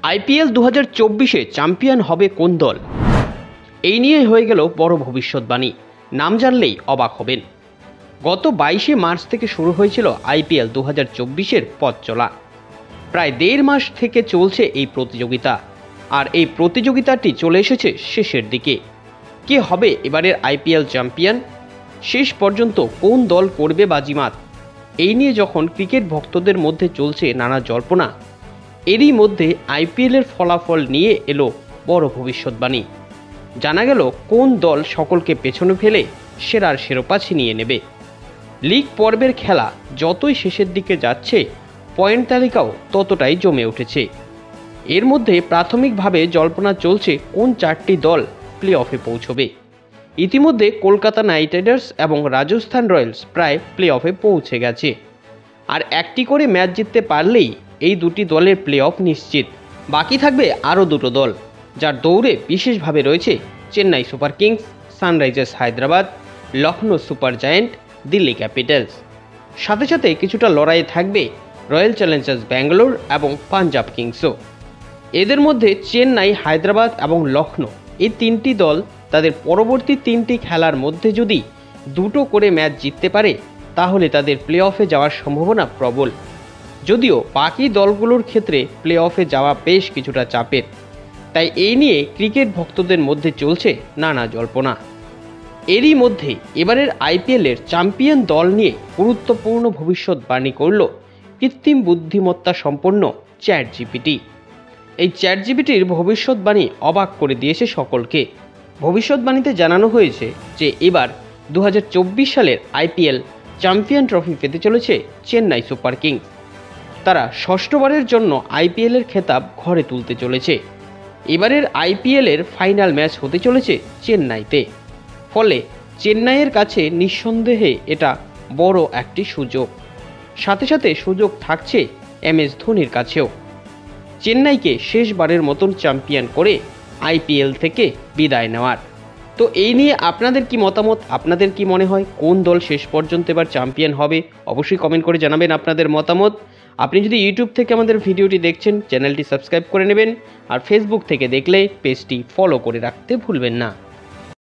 IPL 2024-এ champion হবে কোন দল? এই নিয়ে হয়ে গেল বড় ভবিষ্যৎবাণী। নাম জানলেই অবাক হবেন। গত 22শে মার্চ থেকে শুরু হয়েছিল আইপিএল 2024-এর পথ চলা। প্রায় 1.5 মাস থেকে চলছে এই প্রতিযোগিতা, আর এই প্রতিযোগিতাটি চলে এসেছে শেষের দিকে। কে হবে এবারের আইপিএল চ্যাম্পিয়ন? শেষ পর্যন্ত কোন দল করবে বাজিমাত? এই নিয়ে যখন ক্রিকেট ভক্তদের মধ্যে চলছে নানা জল্পনা, এরই মধ্যে আইপিএলের ফলাফল নিয়ে এলো বড় ভবিষ্যৎবাণী। জানা গেল কোন দল সকলকে পেছনে ফেলে সেরার শিরোপা ছিনিয়ে নেবে। লিগ পর্বের খেলা যতই শেষের দিকে যাচ্ছে, পয়েন্ট তালিকাও ততটাই জমে উঠেছে। এর মধ্যে প্রাথমিকভাবে জল্পনা চলছে কোন 4টি দল প্লে অফে পৌঁছবে। ইতিমধ্যে কলকাতা নাইট রাইডার্স এবং রাজস্থান রয়্যালস প্রায় প্লে অফে পৌঁছে গেছে, আর একটি করে ম্যাচ জিততে পারলেই এই দুটি দলের প্লে অফ নিশ্চিত। বাকি থাকবে আরও দুটো দল, যার দৌড়ে বিশেষভাবে রয়েছে Chennai Super Kings, Sunrisers Hyderabad, Lucknow Super Giant, Delhi Capitals. সাথে সাথে কিছুটা লড়াই থাকবে রয়্যাল চ্যালেঞ্জার্স ব্যাঙ্গালোর এবং পাঞ্জাব কিংসও। এদের মধ্যে চেন্নাই, হায়দ্রাবাদ এবং লখনৌ এই তিনটি দল তাদের পরবর্তী 3টি খেলার মধ্যে যদি দুটো করে ম্যাচ জিততে পারে, তাহলে তাদের প্লে অফে যাওয়ার সম্ভাবনা প্রবল। যদিও বাকি দলগুলোর ক্ষেত্রে প্লে অফে যাওয়া বেশ কিছুটা চাপের, তাই এই নিয়ে ক্রিকেট ভক্তদের মধ্যে চলছে নানা জল্পনা। এরই মধ্যে এবারের আইপিএলের চ্যাম্পিয়ন দল নিয়ে গুরুত্বপূর্ণ ভবিষ্যৎবাণী করল কৃত্রিম বুদ্ধিমত্তা সম্পন্ন চ্যাট জিপিটি। এই চ্যাট জিপিটির ভবিষ্যৎবাণী অবাক করে দিয়েছে সকলকে। ভবিষ্যৎবাণীতে জানানো হয়েছে যে এবার 2024 সালের আইপিএল চ্যাম্পিয়ন ট্রফি পেতে চলেছে চেন্নাই সুপার কিংস। তারা ষষ্ঠবারের জন্য আইপিএলের খেতাব ঘরে তুলতে চলেছে। এবারের আইপিএলের ফাইনাল ম্যাচ হতে চলেছে চেন্নাইতে। ফলে চেন্নাইয়ের কাছে নিঃসন্দেহে এটা বড় একটি সুযোগ। সাথে সাথে সুযোগ থাকছে MS ধোনির কাছেও চেন্নাইকে শেষবারের মতন চ্যাম্পিয়ন করে আইপিএল থেকে বিদায় নেওয়ার। তো এই নিয়ে আপনাদের কি মতামত? আপনাদের কি মনে হয় কোন দল শেষ পর্যন্ত এবার চ্যাম্পিয়ন হবে? অবশ্যই কমেন্ট করে জানাবেন আপনাদের মতামত। আপনি যদি ইউটিউব থেকে আমাদের ভিডিওটি দেখছেন, চ্যানেলটি সাবস্ক্রাইব করে নেবেন, আর ফেসবুক থেকে দেখলে পেজটি ফলো করে রাখতে ভুলবেন না।